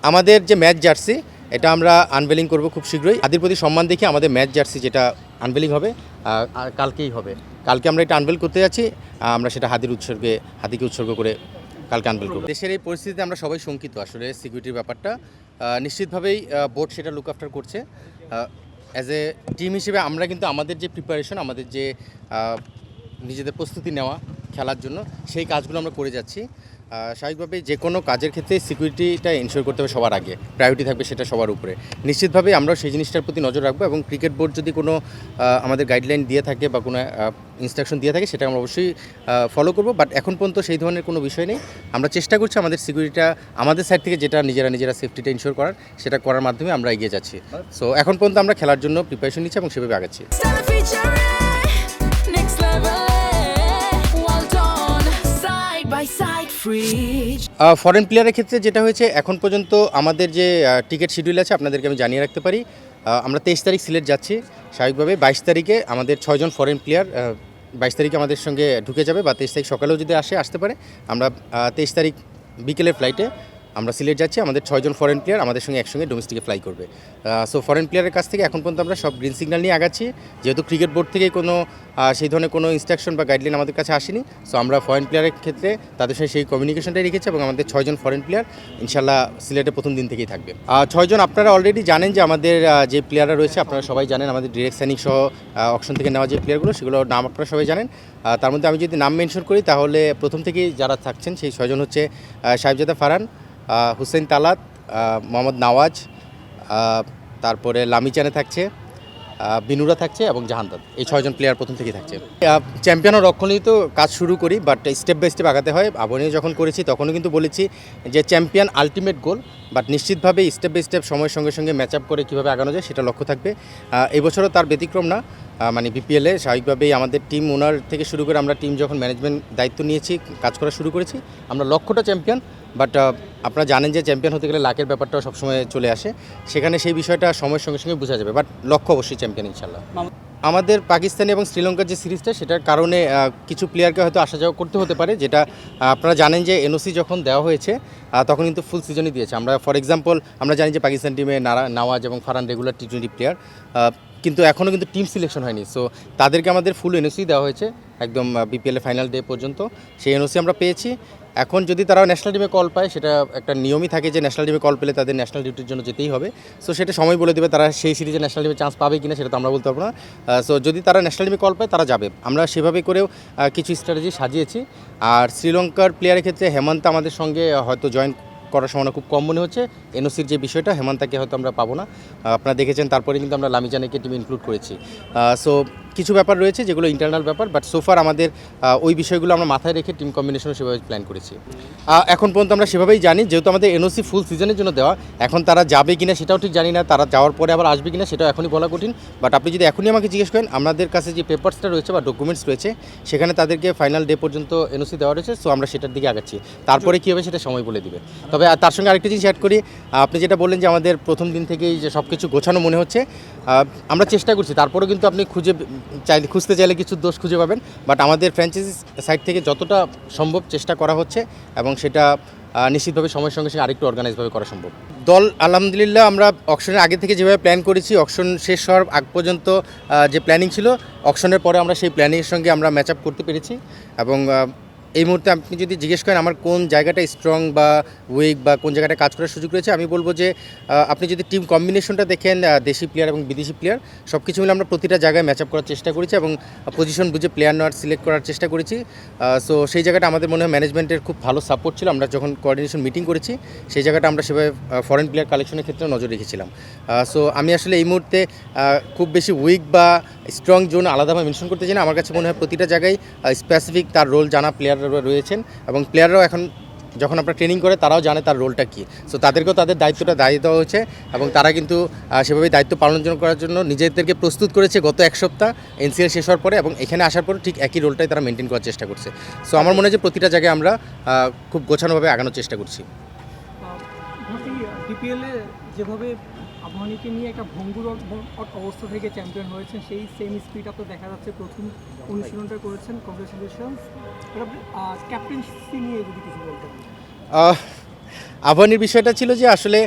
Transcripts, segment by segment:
আমাদের যে match jersey এটা আমরা আনভেলিং করব খুব শীঘ্রই। হাদির প্রতি সম্মান দেখে আমাদের ম্যাচ জার্সি যেটা আনভেলিং হবে আর কালকেই হবে। কালকে আমরা এটা আনভেল করতে যাচ্ছি। আমরা সেটা হাদিকে উৎসর্গ করে কালকে আনভেল করব। দেশের এই পরিস্থিতিতে আমরা সবাই শঙ্কিত আসলে সিকিউরিটির ব্যাপারটা। নিশ্চিতভাবেই বোর্ড সেটা লুক আফটার করছে। অ্যাজ এ টিম হিসেবে আমরা কিন্তু আমাদের যে প্রিপারেশন, আমাদের যে নিজেদের প্রস্তুতি নেওয়া খেলার জন্য, সেই কাজগুলো আমরা করে যাচ্ছি। স্বাভাবিকভাবেই যে কোনো কাজের ক্ষেত্রে সিকিউরিটিটা এনশিওর করতে হবে সবার আগে, প্রায়োরিটি থাকবে সেটা সবার উপরে। নিশ্চিতভাবে আমরাও সেই জিনিসটার প্রতি নজর রাখবো এবং ক্রিকেট বোর্ড যদি কোনো আমাদের গাইডলাইন দিয়ে থাকে বা কোনো ইনস্ট্রাকশন দিয়ে থাকে সেটা আমরা অবশ্যই ফলো করবো। বাট এখন পর্যন্ত সেই ধরনের কোনো বিষয় নেই। আমরা চেষ্টা করছি আমাদের সিকিউরিটিটা আমাদের সাইড থেকে যেটা নিজেরা সেফটিটা ইনশিওর করার, সেটা করার মাধ্যমে আমরা এগিয়ে যাচ্ছি। সো এখন পর্যন্ত আমরা খেলার জন্য প্রিপারেশন নিচ্ছি এবং সেভাবে আগাচ্ছি। ফরেন প্লেয়ারের ক্ষেত্রে যেটা হয়েছে, এখন পর্যন্ত আমাদের যে টিকিট শিডিউল আছে আপনাদেরকে আমি জানিয়ে রাখতে পারি। আমরা 23 তারিখ সিলেট যাচ্ছি। স্বাভাবিকভাবে 22 তারিখে আমাদের 6 জন ফরেন প্লেয়ার 22 তারিখে আমাদের সঙ্গে ঢুকে যাবে, বা 23 তারিখ সকালেও যদি আসতে পারে। আমরা 23 তারিখ বিকেলের ফ্লাইটে আমরা সিলেট যাচ্ছি। আমাদের 6 জন ফরেন প্লেয়ার আমাদের সঙ্গে একসঙ্গে ডোমেস্টিকে ফ্লাই করবে। সো ফরেন প্লেয়ারের কাছ থেকে এখন পর্যন্ত আমরা সব গ্রিন সিগন্যাল নিয়ে আগাচ্ছি। যেহেতু ক্রিকেট বোর্ড থেকে কোনো সেই ধরনের কোনো ইনস্ট্রাকশন বা গাইডলাইন আমাদের কাছে আসেনি, সো আমরা ফরেন প্লেয়ারের ক্ষেত্রে তাদের সঙ্গে সেই কমিউনিকেশনটাই রেখেছি এবং আমাদের 6 জন ফরেন প্লেয়ার ইনশাল্লাহ সিলেটে প্রথম দিন থেকেই থাকবে। 6 জন আপনারা অলরেডি জানেন যে আমাদের যে প্লেয়াররা রয়েছে, আপনারা সবাই জানেন আমাদের ডিরেক্ট সাইনিং সহ অকশন থেকে নেওয়া যে প্লেয়ারগুলো, সেগুলোর নাম আপনারা সবাই জানেন। তার মধ্যে আমি যদি নাম মেনশন করি তাহলে প্রথম থেকেই যারা থাকছেন সেই 6 জন হচ্ছে সাহেবজাদা ফারহান, হুসেন তালাত, মোহাম্মদ নওয়াজ, তারপরে লামিচানে থাকছে, বিনুরা থাকছে এবং জাহানদাদ। এই 6 জন প্লেয়ার প্রথম থেকেই থাকছে। চ্যাম্পিয়ন ও রক্ষণেই তো কাজ শুরু করি, বাট স্টেপ বাই স্টেপ আগাতে হয়। আবহাওয়া যখন করেছি তখনও কিন্তু বলেছি যে চ্যাম্পিয়ন আলটিমেট গোল, বাট নিশ্চিতভাবে স্টেপ বাই স্টেপ সময়ের সঙ্গে সঙ্গে ম্যাচ আপ করে কীভাবে আগানো যায় সেটা লক্ষ্য থাকবে। এই বছরও তার ব্যতিক্রম না। মানে বিপিএলে স্বাভাবিকভাবেই আমাদের টিম ওনার থেকে শুরু করে আমরা টিম যখন ম্যানেজমেন্ট দায়িত্ব নিয়েছি, কাজ করা শুরু করেছি, আমরা লক্ষ্যটা চ্যাম্পিয়ন। বাট আপনারা জানেন যে চ্যাম্পিয়ন হতে গেলে লাকের ব্যাপারটাও সবসময় চলে আসে, সেখানে সেই বিষয়টা সময়ের সঙ্গে সঙ্গে বোঝা যাবে। বাট লক্ষ্য অবশ্যই চ্যাম্পিয়ন ইনশাল্লাহ। আমাদের পাকিস্তান এবং শ্রীলঙ্কার যে সিরিজটা, সেটার কারণে কিছু প্লেয়ারকে হয়তো আসা যাওয়া করতে হতে পারে। যেটা আপনারা জানেন যে এনওসি যখন দেওয়া হয়েছে তখন কিন্তু ফুল সিজনই দিয়েছে। আমরা ফর এক্সাম্পল আমরা জানি যে পাকিস্তান টিমে নওয়াজ এবং ফারহান রেগুলার টি20 প্লেয়ার, কিন্তু এখনও কিন্তু টিম সিলেকশন হয়নি। সো তাদেরকে আমাদের ফুল এনওসি দেওয়া হয়েছে একদম বিপিএলের ফাইনাল ডে পর্যন্ত। সেই এনওসি আমরা পেয়েছি। এখন যদি তারা ন্যাশনাল টিমে কল পায়, সেটা একটা নিয়মই থাকে যে ন্যাশনাল টিমে কল পেলে তাদের ন্যাশনাল ডিউটির জন্য যেতেই হবে। সো সেটা সময় বলে দেবে তারা সেই সিরিজে ন্যাশনাল টিমে চান্স পাবে কিনা, সেটা তো আমরা বলতে পারবো না। সো যদি তারা ন্যাশনাল টিমে কল পায় তারা যাবে। আমরা সেভাবে করেও কিছু স্ট্র্যাটেজি সাজিয়েছি। আর শ্রীলঙ্কার প্লেয়ারের ক্ষেত্রে হেমন্ত আমাদের সঙ্গে হয়তো জয়েন করার সম্ভাবনা খুব কম মনে হচ্ছে। এনওসির যে বিষয়টা, হেমন্তাকে হয়তো আমরা পাবো না। আপনারা দেখেছেন তারপরে কিন্তু আমরা লামিজানেকে টিমে ইনক্লুড করেছি। সো কিছু ব্যাপার রয়েছে যেগুলো ইন্টারনাল ব্যাপার, বাট সোফার আমাদের ওই বিষয়গুলো আমরা মাথায় রেখে টিম কম্বিনেশনও সেভাবে প্ল্যান করেছি। এখন পর্যন্ত আমরা সেভাবেই জানি, যেহেতু আমাদের এনওসি ফুল সিজনের জন্য দেওয়া। এখন তারা যাবে কিনা সেটাও ঠিক জানি না, তারা যাওয়ার পরে আবার আসবে কিনা সেটাও এখনই বলা কঠিন। বাট আপনি যদি এখনই আমাকে জিজ্ঞেস করেন, আমাদের কাছে যে পেপারসটা রয়েছে বা ডকুমেন্টস রয়েছে, সেখানে তাদেরকে ফাইনাল ডে পর্যন্ত এনওসি দেওয়া রয়েছে। সো আমরা সেটার দিকে আগাচ্ছি। তারপরে কী হবে সেটা সময় বলে দিবে। তবে তার সঙ্গে আরেকটা জিনিস অ্যাড করি, আপনি যেটা বললেন যে আমাদের প্রথম দিন থেকেই যে সব কিছু গোছানো মনে হচ্ছে, আমরা চেষ্টা করছি। তারপরেও কিন্তু আপনি খুঁজতে চাইলে কিছু দোষ খুঁজে পাবেন। বাট আমাদের ফ্র্যাঞ্চাইজি সাইড থেকে যতটা সম্ভব চেষ্টা করা হচ্ছে এবং সেটা নিশ্চিতভাবে সময়ের সঙ্গে সঙ্গে আরেকটু অর্গানাইজভাবে করা সম্ভব। দল আলহামদুলিল্লাহ আমরা অকশনের আগে থেকে যেভাবে প্ল্যান করেছি, অকশন শেষ হওয়ার আগ পর্যন্ত যে প্ল্যানিং ছিল, অকশনের পরে আমরা সেই প্ল্যানিংয়ের সঙ্গে আমরা ম্যাচ আপ করতে পেরেছি। এবং এই মুহূর্তে আপনি যদি জিজ্ঞেস করেন আমার কোন জায়গাটা স্ট্রং বা উইক বা কোন জায়গাটা কাজ করার সুযোগ রয়েছে, আমি বলবো যে আপনি যদি টিম কম্বিনেশনটা দেখেন, দেশি প্লেয়ার এবং বিদেশি প্লেয়ার সব কিছু মিলে আমরা প্রতিটা জায়গায় ম্যাচ আপ করার চেষ্টা করেছি এবং পজিশন বুঝে প্লেয়ার নেওয়ার সিলেক্ট করার চেষ্টা করেছি। সো সেই জায়গাটা আমাদের মনে হয় ম্যানেজমেন্টের খুব ভালো সাপোর্ট ছিল। আমরা যখন কোঅর্ডিনেশন মিটিং করেছি, সেই জায়গাটা আমরা সেভাবে ফরেন প্লেয়ার কালেকশনের ক্ষেত্রে নজর রেখেছিলাম। সো আমি আসলে এই মুহূর্তে খুব বেশি উইক বা স্ট্রং জোন আলাদাভাবে মেনশন করতে চাই না। আমার কাছে মনে হয় প্রতিটা জায়গায় স্পেসিফিক তার রোল জানা প্লেয়াররা রয়েছেন এবং প্লেয়াররাও এখন যখন আপনারা ট্রেনিং করে তারাও জানে তার রোলটা কী। সো তাদেরকেও তাদের দায়িত্বটা দায়িত্ব দেওয়া হয়েছে এবং তারা কিন্তু সেভাবে দায়িত্ব পালন করার জন্য নিজেদেরকে প্রস্তুত করেছে গত এক সপ্তাহ এনসিএল শেষ হওয়ার পরে, এবং এখানে আসার পর ঠিক একই রোলটাই তারা মেনটেন করার চেষ্টা করছে। সো আমার মনে হয় যে প্রতিটা জায়গায় আমরা খুব গোছানোভাবে আগানোর চেষ্টা করছি। বিপিএলে যেভাবে আবহানীকে নিয়ে একটা ভঙ্গুর অবস্থা থেকে চ্যাম্পিয়ন হয়েছেন, সেই সেম স্পিড আপনার দেখা যাচ্ছে প্রথম অনুশীলনটা করেছেন। কংগ্রেচুলেশনস। ক্যাপ্টেন্সি নিয়ে যদি কিছু বলতেন। আবাহনীর বিষয়টা ছিল যে আসলে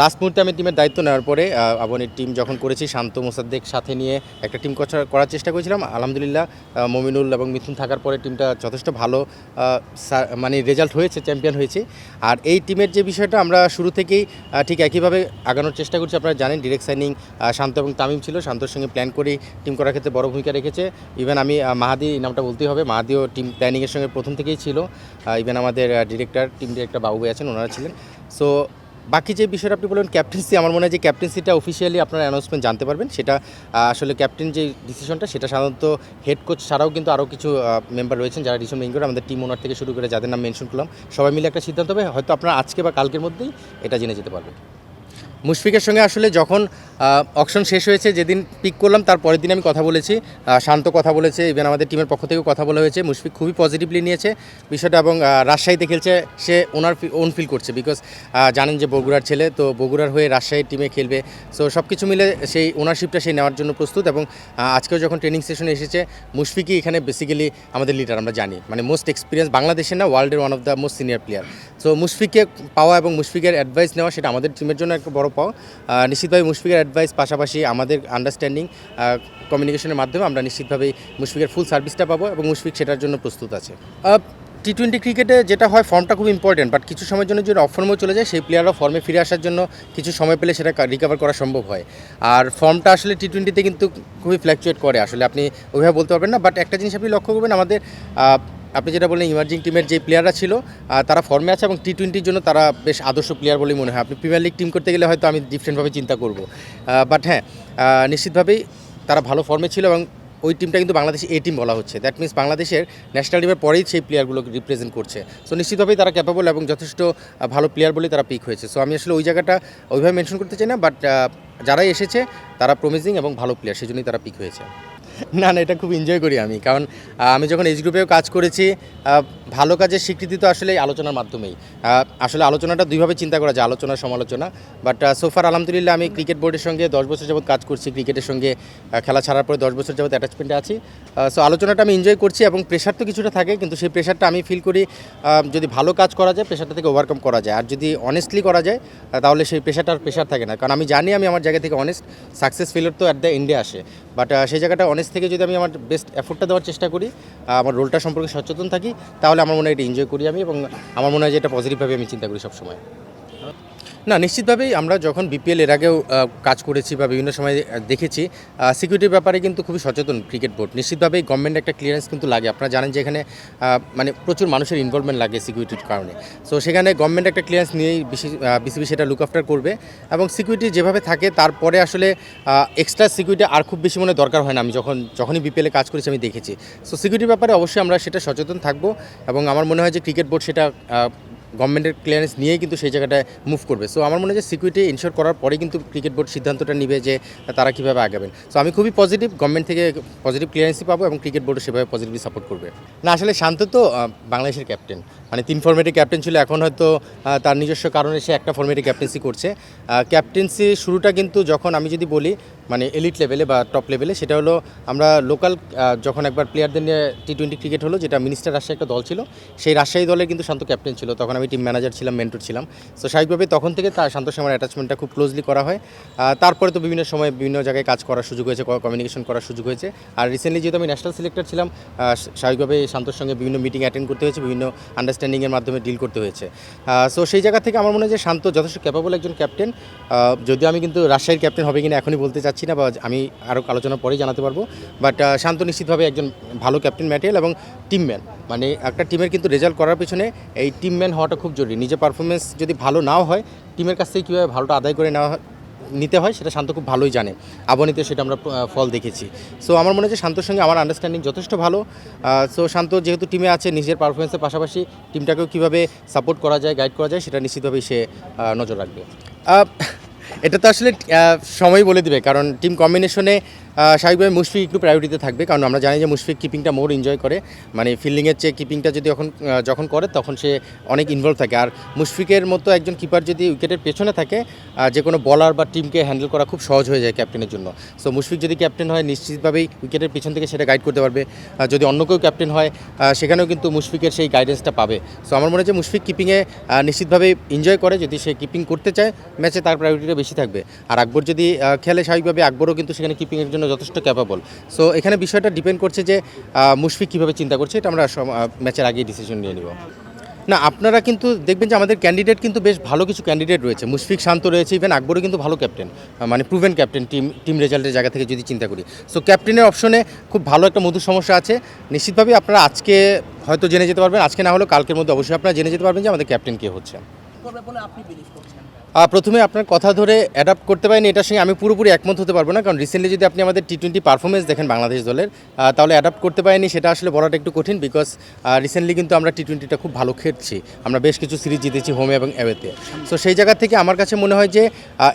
লাস্ট মুহূর্তে আমি টিমের দায়িত্ব নেওয়ার পরে আবাহনীর টিম যখন করেছি শান্ত মোসাদ্দেক সাথে নিয়ে একটা টিম করার চেষ্টা করেছিলাম। আলহামদুলিল্লাহ মমিনুল এবং মিথুন থাকার পরে টিমটা যথেষ্ট ভালো মানে রেজাল্ট হয়েছে, চ্যাম্পিয়ন হয়েছে। আর এই টিমের যে বিষয়টা আমরা শুরু থেকেই ঠিক একইভাবে আগানোর চেষ্টা করছি। আপনারা জানেন ডিরেক্ট সাইনিং শান্ত এবং তামিম ছিল, শান্তর সঙ্গে প্ল্যান করে টিম করার ক্ষেত্রে বড় ভূমিকা রেখেছে। ইভেন আমি মাহাদি নামটা বলতেই হবে, মাহাদিও টিম প্ল্যানিংয়ের সঙ্গে প্রথম থেকেই ছিল। ইভেন আমাদের টিম ডিরেক্টর বাবু ভাই আছেন, ওনারা ছিলেন। সো বাকি যে বিষয়টা আপনি বললেন ক্যাপ্টেন্সি, আমার মনে হয় যে ক্যাপ্টেন্সিটা অফিসিয়ালি আপনারা অ্যানাউন্সমেন্ট জানতে পারবেন। সেটা আসলে ক্যাপ্টেন যে ডিসিশনটা সেটা সাধারণত হেড কোচ ছাড়াও কিন্তু আরও কিছু মেম্বার রয়েছেন যারা ডিসিশন মেকিং করে, আমাদের টিম ওনার থেকে শুরু করে যাদের নাম মেনশন করলাম, সবাই মিলে একটা সিদ্ধান্ত হবে। হয়তো আপনারা আজকে বা কালকের মধ্যেই এটা জেনে যেতে পারবেন। মুশফিকের সঙ্গে আসলে যখন অকশন শেষ হয়েছে, যেদিন পিক করলাম তার পরের দিন আমি কথা বলেছি, শান্ত কথা বলেছে, ইভেন আমাদের টিমের পক্ষ থেকেও কথা বলা হয়েছে। মুশফিক খুবই পজিটিভলি নিয়েছে বিষয়টা এবং রাজশাহীতে খেলছে, সে ওন ফিল করছে। বিকজ জানেন যে বগুড়ার ছেলে, তো বগুড়ার হয়ে রাজশাহীর টিমে খেলবে। সো সব কিছু মিলে সেই ওনারশিপটা সে নেওয়ার জন্য প্রস্তুত। এবং আজকেও যখন ট্রেনিং সেশনে এসেছে, মুশফিকই এখানে বেসিক্যালি আমাদের লিডার, আমরা জানি মানে মোস্ট এক্সপিরিয়েন্স বাংলাদেশের না ওয়ার্ল্ডের one of the most senior player. So মুশফিককে পাওয়া এবং মুশফিকের অ্যাডভাইস নেওয়া সেটা আমাদের টিমের জন্য একটা বড় পাওয়া। নিশ্চিতভাবে মুশফিকের অ্যাডভাইস পাশাপাশি আমাদের আন্ডারস্ট্যান্ডিং কমিউনিকেশনের মাধ্যমে আমরা নিশ্চিতভাবেই মুশফিকের ফুল সার্ভিসটা পাবো এবং মুশফিক সেটার জন্য প্রস্তুত আছে। টি-20 ক্রিকেটে যেটা হয়, ফর্মটা খুব ইম্পর্টেন্ট, বাট কিছু সময়ের জন্য যদি অফ ফর্মেও চলে যায় সেই প্লেয়াররা ফর্মে ফিরে আসার জন্য কিছু সময় পেলে সেটা রিকভার করা সম্ভব হয়। আর ফর্মটা আসলে টি-20তে কিন্তু খুবই ফ্ল্যাকচুয়েট করে, আসলে আপনি ওইভাবে বলতে পারবেন না। বাট একটা জিনিস আপনি লক্ষ্য করবেন, আমাদের আপনি যেটা বললেন ইমার্জিং টিমের যে প্লেয়াররা ছিল তারা ফর্মে আছে এবং টি-20র জন্য তারা বেশ আদর্শ প্লেয়ার বলেই মনে হয়। আপনি প্রিমিয়ার লিগ টিম করতে গেলে হয়তো আমি ডিফারেন্টভাবে চিন্তা করব, বাট হ্যাঁ নিশ্চিতভাবেই তারা ভালো ফর্মে ছিল এবং ওই টিমটা কিন্তু বাংলাদেশে এ টিম বলা হচ্ছে। দ্যাট মিনস বাংলাদেশের ন্যাশনাল টিমের পরেই সেই প্লেয়ারগুলোকে রিপ্রেজেন্ট করছে। সো নিশ্চিতভাবেই তারা ক্যাপেবল এবং যথেষ্ট ভালো প্লেয়ার বলেই তারা পিক হয়েছে। সো আমি আসলে ওই জায়গাটা ওইভাবে মেনশন করতে চাই না, বাট যারাই এসেছে তারা প্রমিজিং এবং ভালো প্লেয়ার, সেই জন্যই তারা পিক হয়েছে। না না, এটা খুব এনজয় করি আমি, কারণ আমি যখন এজ গ্রুপেও কাজ করেছি, ভালো কাজের স্বীকৃতি তো আসলে আলোচনার মাধ্যমেই। আসলে আলোচনাটা দুইভাবে চিন্তা করা যায়, আলোচনা সমালোচনা। বাট সোফার আলহামদুলিল্লাহ আমি ক্রিকেট বোর্ডের সঙ্গে 10 বছর যাবত কাজ করছি, ক্রিকেটের সঙ্গে খেলা ছাড়ার পরে 10 বছর যাবত অ্যাটাচমেন্টে আছি। সো আলোচনাটা আমি এনজয় করছি এবং প্রেশার তো কিছুটা থাকে, কিন্তু সেই প্রেশারটা আমি ফিল করি যদি ভালো কাজ করা যায় প্রেশারটা থেকে ওভারকাম করা যায়। আর যদি অনেস্টলি করা যায় তাহলে সেই প্রেশারটা আর প্রেশার থাকে না, কারণ আমি জানি আমি আমার জায়গা থেকে অনেস্ট। সাকসেস ফেলিওর তো অ্যাট দ্য এন্ডে আসে, বাট সেই জায়গাটা অনেস্ট থেকে যদি আমি আমার বেস্ট এফোর্টটা দেওয়ার চেষ্টা করি, আমার রোলটা সম্পর্কে সচেতন থাকি, তাহলে আমার মনে হয় এটা এনজয় করি আমি এবং আমার মনে হয় যে এটা পজিটিভভাবে আমি চিন্তা করি সবসময়। না, নিশ্চিতভাবেই আমরা যখন বিপিএল এর আগেও কাজ করেছি বা বিভিন্ন সময় দেখেছি, সিকিউরিটির ব্যাপারে কিন্তু খুবই সচেতন ক্রিকেট বোর্ড। নিশ্চিতভাবেই গভর্নমেন্ট একটা ক্লিয়ারেন্স কিন্তু লাগে। আপনারা জানেন যে এখানে মানে প্রচুর মানুষের ইনভলভমেন্ট লাগে সিকিউরিটির কারণে। সো সেখানে গভর্নমেন্ট একটা ক্লিয়ারেন্স নিয়েই বিসিবি সেটা লুক আফটার করবে এবং সিকিউরিটি যেভাবে থাকে তারপরে আসলে এক্সট্রা সিকিউরিটি আর খুব বেশি মনে দরকার হয় না। আমি যখনই বিপিএলে কাজ করেছি আমি দেখেছি। সো সিকিউরিটির ব্যাপারে অবশ্যই আমরা সেটা সচেতন থাকবো এবং আমার মনে হয় যে ক্রিকেট বোর্ড সেটা গভর্নমেন্টের ক্লিয়ারেন্স নিয়েই কিন্তু সেই জায়গাটায় মুভ করবে। সো আমার মনে হয় যে সিকিউরিটি ইনশোর করার পরে কিন্তু ক্রিকেট বোর্ড সিদ্ধান্তটা নেবে যে তারা কীভাবে আগাবেন। সো আমি খুবই পজিটিভ, গভর্নমেন্ট থেকে পজিটিভ ক্লিয়ারেন্সই পাবো এবং ক্রিকেট বোর্ডও সেভাবে পজিটিভলি সাপোর্ট করবে। না, আসলে শান্ত তো বাংলাদেশের ক্যাপ্টেন, মানে 3 ফর্মেটে ক্যাপ্টেন ছিল, এখন হয়তো তার নিজস্ব কারণে সে একটা ফর্মেটে ক্যাপ্টেন্সি করছে। ক্যাপ্টেন্সি শুরুটা কিন্তু যখন আমি যদি বলি মানে এলিট লেভেলে বা টপ লেভেলে, সেটা হলো আমরা লোকাল যখন একবার প্লেয়ারদের নিয়ে টি-20 ক্রিকেট হলো, যেটা মিনিস্টার রাজশাহী একটা দল ছিল, সেই রাজশাহী দলের কিন্তু শান্ত ক্যাপ্টেন ছিল। তখন আমি টিম ম্যানেজার ছিলাম, মেন্টর ছিলাম। সো স্বাভাবিকভাবে তখন থেকে তার শান্তর সঙ্গে আমার অ্যাটাচমেন্টটা খুব ক্লোজলি করা হয়। তারপরে তো বিভিন্ন সময় বিভিন্ন জায়গায় কাজ করার সুযোগ হয়েছে, কমিউনিকেশন করার সুযোগ হয়েছে। আর রিসেন্টলি যেহেতু আমি ন্যাশনাল সিলেক্টর ছিলাম, স্বাভাবিকভাবে শান্তর সঙ্গে বিভিন্ন মিটিং অ্যাটেন্ড করতে হয়েছে, বিভিন্ন আন্ডারস্ট্যান্ডিংয়ের মাধ্যমে ডিল করতে হয়েছে। সো সেই জায়গা থেকে আমার মনে হয় যে শান্ত যথেষ্ট ক্যাপাবল একজন ক্যাপ্টেন। যদিও আমি কিন্তু রাজশাহীর ক্যাপ্টেন হবে কিনা এখনই বলতে চাচ্ছি না, বা আমি আরও আলোচনা পরেই জানাতে পারবো। বাট শান্ত নিশ্চিতভাবে একজন ভালো ক্যাপ্টেন ম্যাটেরিয়াল এবং টিমম্যান। মানে একটা টিমের কিন্তু রেজাল্ট করার পেছনে এই টিমম্যান হওয়াটা খুব জরুরি। নিজের পারফরমেন্স যদি ভালো নাও হয়, টিমের কাছ থেকে কীভাবে ভালোটা আদায় করে নিতে হয় সেটা শান্ত খুব ভালোই জানে। আবাহনীতে সেটা আমরা ফল দেখেছি। সো আমার মনে হয় যে শান্তর সঙ্গে আমার আন্ডারস্ট্যান্ডিং যথেষ্ট ভালো। সো শান্ত যেহেতু টিমে আছে, নিজের পারফরমেন্সের পাশাপাশি টিমটাকেও কীভাবে সাপোর্ট করা যায়, গাইড করা যায়, সেটা নিশ্চিতভাবেই সে নজর রাখবে। এটা তো আসলে সময় বলে দিবে, কারণ টিম কম্বিনেশনে স্বাভাবিকভাবে মুশফিক একটু প্রায়োরিটিতে থাকবে, কারণ আমরা জানি যে মুশফিক কিপিংটা মোর এনজয় করে, মানে ফিল্ডিংয়ের চেয়ে কিপিংটা যদি যখন করে তখন সে অনেক ইনভলভ থাকে। আর মুশফিকের মতো একজন কিপার যদি উইকেটের পেছনে থাকে, যে কোনো বলার বা টিমকে হ্যান্ডেল করা খুব সহজ হয়ে যায় ক্যাপ্টেনের জন্য। সো মুশফিক যদি ক্যাপ্টেন হয় নিশ্চিতভাবেই উইকেটের পেছন থেকে সেটা গাইড করতে পারবে। যদি অন্য কেউ ক্যাপ্টেন হয় সেখানেও কিন্তু মুশফিকের সেই গাইডেন্সটা পাবে। সো আমার মনে হয় যে মুশফিক কিপিংয়ে নিশ্চিতভাবেই এনজয় করে, যদি সে কিপিং করতে চায় ম্যাচে তার প্রায়োরিটিটা বেশি থাকবে। আর আকবর যদি খেলে স্বাভাবিকভাবে আকবরও কিন্তু সেখানে কিপিংয়ের জন্য যথেষ্ট ক্যাপাবল। সো এখানে বিষয়টা ডিপেন্ড করছে যে মুশফিক কীভাবে চিন্তা করছে, এটা আমরা ম্যাচের আগেই ডিসিশন নিয়ে নিব। না, আপনারা কিন্তু দেখবেন যে আমাদের ক্যান্ডিডেট কিন্তু বেশ ভালো কিছু ক্যান্ডিডেট রয়েছে। মুশফিক শান্ত রয়েছে, ইভেন আকবরও কিন্তু ভালো ক্যাপ্টেন, মানে প্রুভেন ক্যাপ্টেন টিম রেজাল্টের জায়গা থেকে যদি চিন্তা করি। সো ক্যাপ্টেনের অপশনে খুব ভালো একটা মধুর সমস্যা আছে। নিশ্চিতভাবেই আপনারা আজকে হয়তো জেনে যেতে পারবেন, আজকে না হলেও কালকের মধ্যে অবশ্যই আপনারা জেনে যেতে পারবেন যে আমাদের ক্যাপ্টেন কে হচ্ছে। প্রথমে আপনার কথা ধরে অ্যাডাপ্ট করতে পারেন, এটার সঙ্গে আমি পুরোপুরি একমত হতে পারবো না, কারণ রিসেন্টলি যদি আপনি আমাদের টি20 পারফরমেন্স দেখেন বাংলাদেশ দলের, তাহলে অ্যাডাপ্ট করতে পারেনি সেটা আসলে বলাটা একটু কঠিন, বিকজ রিসেন্টলি কিন্তু আমরা টি20টা খুব ভালো খেলছি, আমরা বেশ কিছু সিরিজ জিতেছি হোমে এবং অ্যাওয়েতে। সো সেই জায়গা থেকে আমার কাছে মনে হয় যে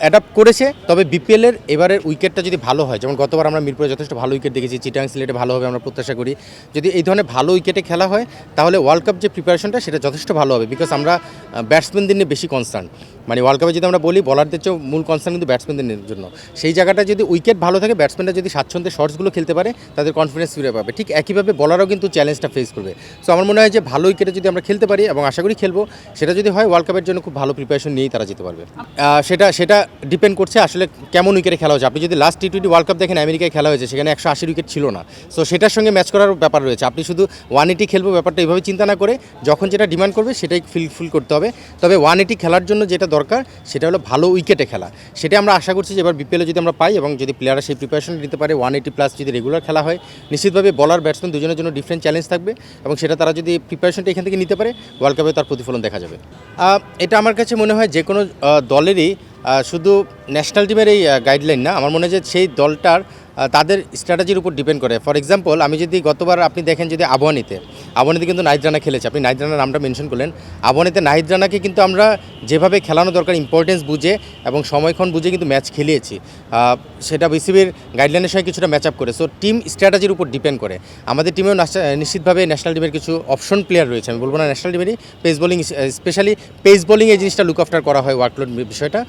অ্যাডাপ্ট করেছে। তবে বিপিএলের এবারের উইকেটটা যদি ভালো হয়, যেমন গতবার আমরা মিরপুরে যথেষ্ট ভালো উইকেট দেখেছি, চিটাং সিলেটে ভালো হবে আমরা প্রত্যাশা করি। যদি এই ধরনের ভালো উইকেটে খেলা হয় তাহলে ওয়ার্ল্ড কাপ যে প্রিপারেশনটা সেটা যথেষ্ট ভালো হবে, বিকজ আমরা ব্যাটসম্যানদের নিয়ে বেশি কনসার্ন। মানে ওয়ার্ল্ড কাপে যদি আমরা বলি বলারদের চেয়েও মূল কনসার্ন কিন্তু ব্যাটসম্যানদের জন্য। সেই জায়গাটা যদি উইকেট ভালো থাকে, ব্যাটসম্যানরা যদি স্বাচ্ছন্দ্যে শর্টসগুলো খেলতে পারে, তাদের কনফিডেন্স ফিরে পাবে। ঠিক একইভাবে বলারও কিন্তু চ্যালেঞ্জটা ফেস করবে। সো আমার মনে হয় যে ভালো উইকেটে যদি আমরা খেলতে পারি, এবং আশা করি খেলবো, সেটা যদি হয় ওয়ার্ল্ড কাপের জন্য খুব ভালো প্রিপারেশন নিয়েই তারা যেতে পারবে। সেটা ডিপেন্ড করছে আসলে কেমন উইকেটে খেলা হচ্ছে। আপনি যদি লাস্ট টি20 ওয়ার্ল্ড কাপ দেখেন, আমেরিকায় খেলা হয়েছে, সেখানে 180 উইকেট ছিল না। সো সেটার সঙ্গে ম্যাচ করার ব্যাপার রয়েছে। আপনি শুধু 180 খেলবো ব্যাপারটা এইভাবে চিন্তা না করে, যখন যেটা ডিমান্ড করবে সেটাই ফুল করতে হবে। তবে 180 খেলার জন্য যেটা দরকার সেটা হলো ভালো উইকেটে খেলা। সেটা আমরা আশা করছি যে এবার বিপিএলে যদি আমরা পাই, এবং যদি প্লেয়াররা সেই প্রিপারেশন নিতে পারে, 180+ যদি রেগুলার খেলা হয়, নিশ্চিতভাবে বলার ব্যাটসম্যান দুজনের জন্য ডিফারেন্ট চ্যালেঞ্জ থাকবে, এবং সেটা তারা যদি প্রিপারেশনটা এখান থেকে নিতে পারে, ওয়ার্ল্ড কাপে তার প্রতিফলন দেখা যাবে। এটা আমার কাছে মনে হয় যে কোনো দলেরই শুধু ন্যাশনাল টিমের এই গাইডলাইন না, আমার মনে হয় যে সেই দলটার তাদের স্ট্র্যাটেজির উপর ডিপেন্ড করে। ফর এক্সাম্পল, আমি যদি গতবার আপনি দেখেন যদি আবহানিতে কিন্তু নাহিদ রানা খেলেছে, আপনি নাহিদ রানার নামটা মেনশন করলেন। আবহানিতে নাহিদ রানাকে কিন্তু আমরা যেভাবে খেলানো দরকার ইম্পর্টেন্স বুঝে এবং সময়ক্ষণ বুঝে কিন্তু ম্যাচ খেলিয়েছি, সেটা বিসিবির গাইডলাইনের সঙ্গে কিছুটা ম্যাচ আপ করে। সো টিম স্ট্র্যাটেজির উপর ডিপেন্ড করে। আমাদের টিমেও নিশ্চিতভাবে ন্যাশনাল টিমের কিছু অপশন প্লেয়ার রয়েছে, আমি বলবো না ন্যাশনাল টিমেরই, pace bowling, specially pace bowling এই জিনিসটা লুক আফটার করা হয়, ওয়ার্কলোড বিষয়টা।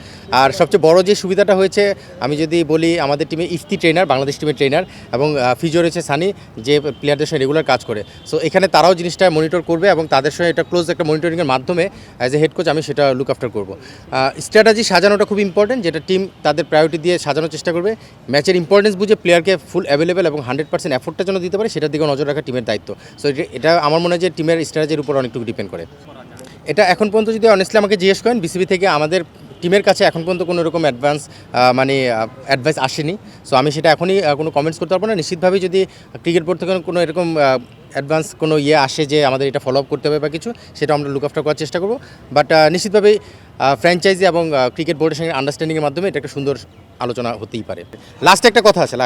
আর সবচেয়ে বড় যে সুবিধাটা হয়েছে, আমি যদি বলি, আমাদের টিমে ইফতি ট্রেনার, বাংলাদেশ টিমের ট্রেনার, এবং ফিজিও রয়েছে সানি, যে প্লেয়ারদের সঙ্গে রেগুলার কাজ করে। সো এখানে তারাও জিনিসটা মনিটর করবে, এবং তাদের সঙ্গে এটা ক্লোজ একটা মনিটরিংয়ের মাধ্যমে অ্যাজ এ হেড কোচ আমি সেটা লুক আফটার করবো। স্ট্র্যাটেজি সাজানোটা খুব ইম্পর্টেন্ট, যেটা টিম তাদের প্রায়োরিটি দিয়ে সাজানোর চেষ্টা করবে। ম্যাচের ইম্পর্টেন্স বুঝে প্লেয়ারকে ফুল অ্যাভেলেবেল এবং 100% এফোর্টটা যেন দিতে পারে, সেটার দিকে নজর রাখা টিমের দায়িত্ব। সো এটা আমার মনে হয় যে টিমের স্ট্র্যাটেজির উপর অনেকটুকু ডিপেন্ড করে। এটা এখন পর্যন্ত যদি অনেস্টলি আমাকে জিজ্ঞেস করেন, বিসিবি থেকে আমাদের টিমের কাছে এখন পর্যন্ত কোনো রকম অ্যাডভাইস আসেনি। সো আমি সেটা এখনই কোনো কমেন্টস করতে পারবো না। নিশ্চিতভাবেই যদি ক্রিকেট বোর্ড থেকে কোনো এরকম অ্যাডভান্স কোনো আসে যে আমাদের এটা ফলো আপ করতে হবে বা কিছু, সেটা আমরা লুক আফটার করার চেষ্টা করবো। বাট নিশ্চিতভাবেই ফ্র্যাঞ্চাইজি এবং ক্রিকেট বোর্ডের সঙ্গে আন্ডারস্ট্যান্ডিংয়ের মাধ্যমে এটা একটা সুন্দর আলোচনা হতেই পারে। লাস্টে একটা কথা আছে,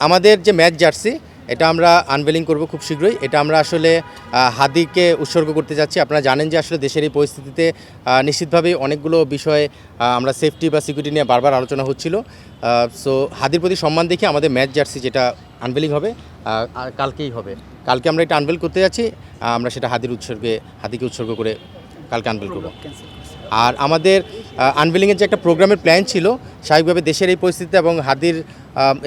আমাদের যে ম্যাচ জার্সি, এটা আমরা আনভেলিং করব খুব শীঘ্রই। এটা আমরা আসলে হাদিকে উৎসর্গ করতে যাচ্ছি। আপনারা জানেন যে আসলে দেশের এই পরিস্থিতিতে নিশ্চিতভাবেই অনেকগুলো বিষয়ে আমরা সেফটি বা সিকিউরিটি নিয়ে বারবার আলোচনা হচ্ছিল। সো হাদির প্রতি সম্মান দেখে আমাদের ম্যাচ জার্সি যেটা আনভেলিং হবে, আর কালকেই হবে। কালকে আমরা এটা আনভেল করতে যাচ্ছি, আমরা সেটা হাদিকে উৎসর্গ করে কালকে আনভেল করব। আর আমাদের আনভেলিংয়ের যে একটা প্রোগ্রামের প্ল্যান ছিল, স্বাভাবিকভাবে দেশের এই পরিস্থিতিতে এবং হাদির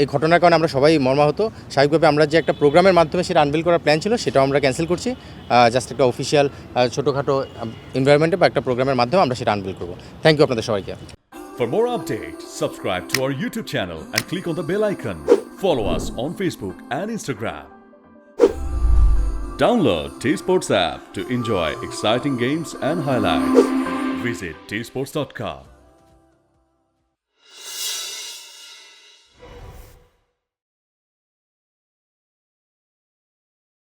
এই ঘটনার কারণে আমরা সবাই মর্মাহত। স্বাভাবিকভাবে আমরা যে একটা প্রোগ্রামের মাধ্যমে সেটা আনভেল করার প্ল্যান ছিল, সেটাও আমরা ক্যান্সেল করছি। জাস্ট একটা অফিসিয়াল ছোটোখাটো এনভায়রনমেন্টে বা একটা প্রোগ্রামের মাধ্যমে আমরা সেটা আনভেল করব। থ্যাংক ইউ আপনাদের সবাইকে। For more updates, subscribe to our YouTube channel and click on the bell icon. Follow us on Facebook and Instagram. Download T-Sports app to enjoy exciting games and highlights. Visit tsports.com.